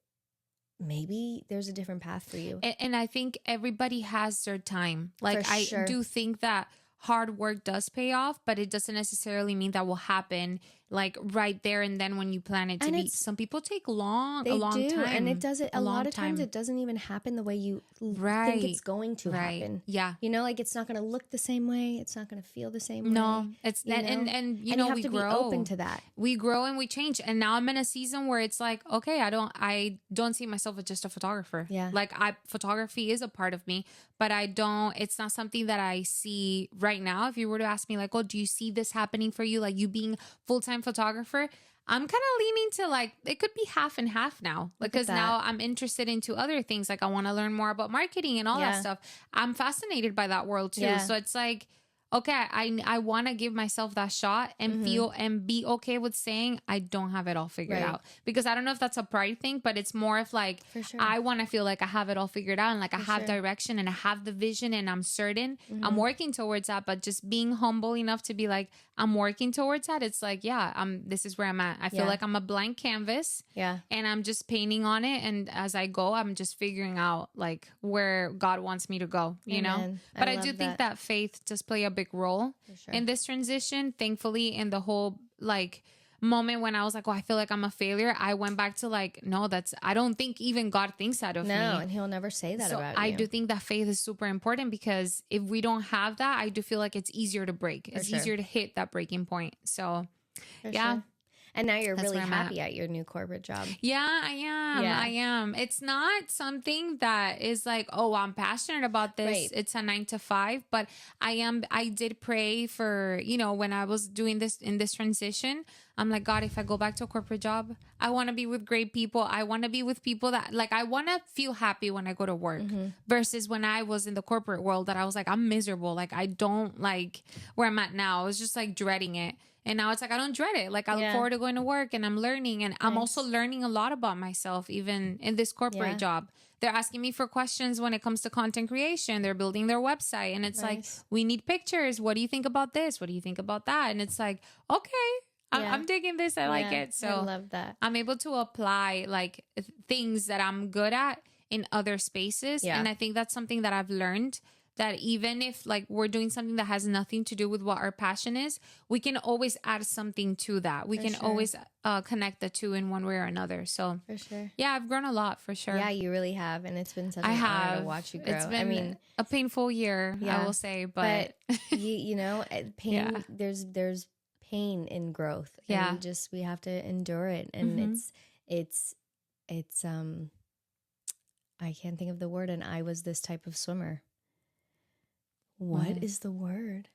maybe there's a different path for you. And I think everybody has their time. Like, For sure. I do think that hard work does pay off, but it doesn't necessarily mean that will happen like right there and then when you plan it to be. Some people take a long time. And it doesn't, a lot of times it doesn't even happen the way you think it's going to happen. Yeah. You know, like it's not going to look the same way. It's not going to feel the same way. No, it's that. And you know, you have we to grow. be open to that. We grow and we change. And now I'm in a season where it's like, okay, I don't see myself as just a photographer. Yeah. Like photography is a part of me, but it's not something that I see right now. If you were to ask me like, oh, do you see this happening for you? Like you being full-time photographer? I'm kind of leaning to like, it could be half and half now, because now I'm interested into other things. Like I want to learn more about marketing and all that stuff. I'm fascinated by that world too. So it's like, okay, I want to give myself that shot and feel and be okay with saying I don't have it all figured out, because I don't know if that's a pride thing, but it's more of like, For sure. I want to feel like I have it all figured out and like I have direction and I have the vision and I'm certain I'm working towards that. But just being humble enough to be like, I'm working towards that. It's like, this is where I'm at. I feel like I'm a blank canvas and I'm just painting on it. And as I go, I'm just figuring out like where God wants me to go, you know? But I do think that faith does play a big role in this transition. Thankfully, in the whole like moment when I was like, oh, I feel like I'm a failure, I went back to like, no, I don't think even God thinks that of me. No, and he'll never say that about you. I do think that faith is super important, because if we don't have that, I do feel like it's easier to break. It's easier to hit that breaking point. So Sure. And now you're really happy at your new corporate job. Yeah, I am. Yeah. I am. It's not something that is like, oh, I'm passionate about this. Right. It's a 9 to 5, but I did pray for, you know, when I was doing this in this transition, I'm like, God, if I go back to a corporate job, I want to be with great people. I want to be with people that like, I want to feel happy when I go to work versus when I was in the corporate world that I was like, I'm miserable. Like, I don't like where I'm at now. I was just like dreading it. And now it's like, I don't dread it. Like, I look forward to going to work and I'm learning. And I'm also learning a lot about myself, even in this corporate job. They're asking me for questions when it comes to content creation. They're building their website. And it's like, we need pictures. What do you think about this? What do you think about that? And it's like, okay, I'm digging this. I like it. So I love that. I'm able to apply like things that I'm good at in other spaces. And I think that's something that I've learned, that even if like we're doing something that has nothing to do with what our passion is, we can always add something to that. We can always connect the two in one way or another. So For sure. yeah, I've grown a lot for sure. Yeah, you really have. And it's been such an honor to watch you grow. It's been a painful year, I will say, but you know, pain, there's pain in growth. And we have to endure it. And it's I can't think of the word. And I was this type of swimmer. What is the word?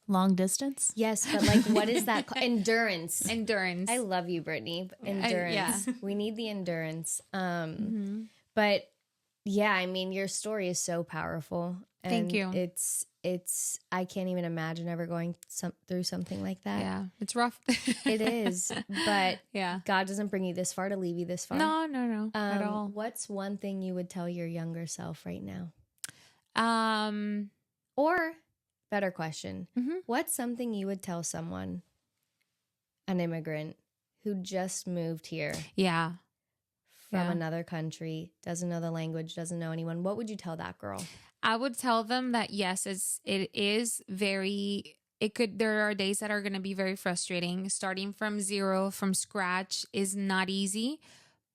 Long distance? Yes, but like, what is that called? Endurance. Endurance. I love you, Brittany. Endurance. We need the endurance. But yeah, I mean, your story is so powerful. And thank you. It's I can't even imagine ever going through something like that. Yeah, it's rough. It is, but God doesn't bring you this far to leave you this far. No, at all. What's one thing you would tell your younger self right now? Or, better question, what's something you would tell someone, an immigrant who just moved here from another country, doesn't know the language, doesn't know anyone? What would you tell that girl? I would tell them that yes, there are days that are going to be very frustrating. Starting from zero, from scratch is not easy.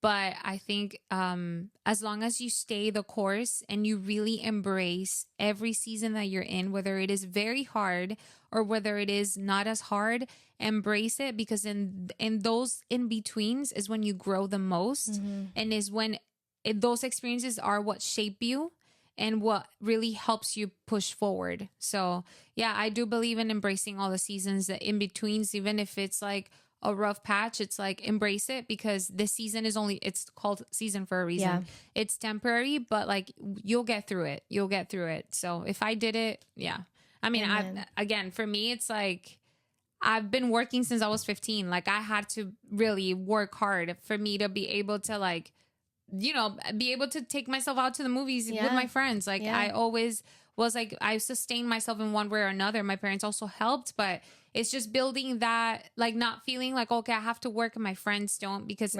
But I think as long as you stay the course and you really embrace every season that you're in, whether it is very hard or whether it is not as hard, embrace it, because in those in-betweens is when you grow the most and is when those experiences are what shape you and what really helps you push forward. So yeah, I do believe in embracing all the seasons, the in-betweens, even if it's like, a rough patch, it's like embrace it, because this season is only, it's called season for a reason. Yeah. It's temporary, but like you'll get through it. You'll get through it. So if I did it, yeah. I mean, again, for me, it's like I've been working since I was 15. Like I had to really work hard for me to be able to like, you know, be able to take myself out to the movies with my friends. Like I always was like, I sustained myself in one way or another. My parents also helped, but it's just building that, like not feeling like, okay, I have to work and my friends don't, because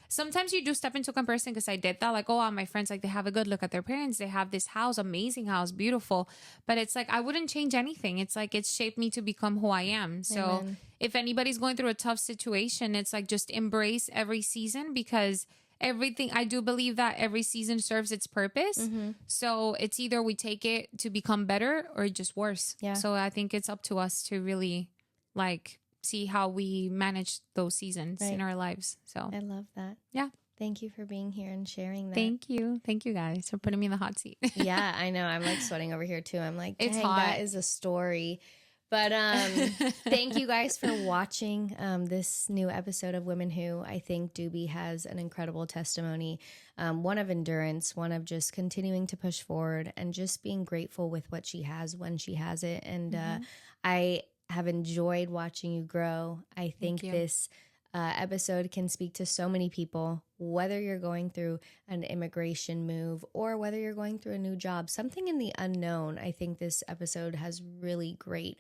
sometimes you do step into comparison, because I did that. Like, oh, my friends, like they have a good look at their parents. They have this house, amazing house, beautiful. But it's like, I wouldn't change anything. It's like, it's shaped me to become who I am. So if anybody's going through a tough situation, it's like, just embrace every season, because everything, I do believe that every season serves its purpose. So it's either we take it to become better or just worse. So I think it's up to us to really like see how we manage those seasons in our lives. So I love that. Yeah. Thank you for being here and sharing that. Thank you. Thank you guys for putting me in the hot seat. Yeah, I know. I'm like sweating over here too. I'm like, It's dang, hot. that is a story. But thank you guys for watching this new episode of Women Who. I think Doobie has an incredible testimony, one of endurance, one of just continuing to push forward and just being grateful with what she has when she has it. And I have enjoyed watching you grow. I think this episode can speak to so many people, whether you're going through an immigration move or whether you're going through a new job, something in the unknown. I think this episode has really great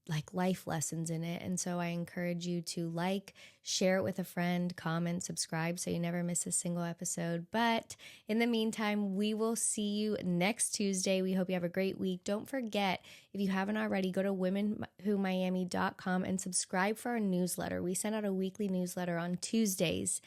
like life lessons in it. And so I encourage you to like, share it with a friend, comment, subscribe so you never miss a single episode. But in the meantime, we will see you next Tuesday. We hope you have a great week. Don't forget, if you haven't already, go to womenwhomiami.com and subscribe for our newsletter. We send out a weekly newsletter on Tuesdays,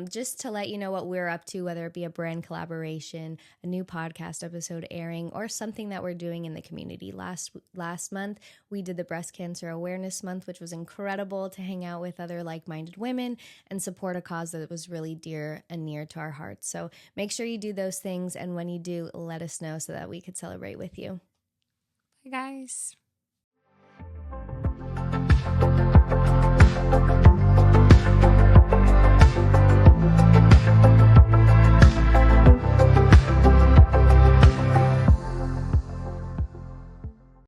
just to let you know what we're up to, whether it be a brand collaboration, a new podcast episode airing, or something that we're doing in the community. Last month, we did the Breast Cancer Awareness Month, which was incredible to hang out with other like-minded women and support a cause that was really dear and near to our hearts. So make sure you do those things, and when you do, let us know so that we could celebrate with you. Bye, guys.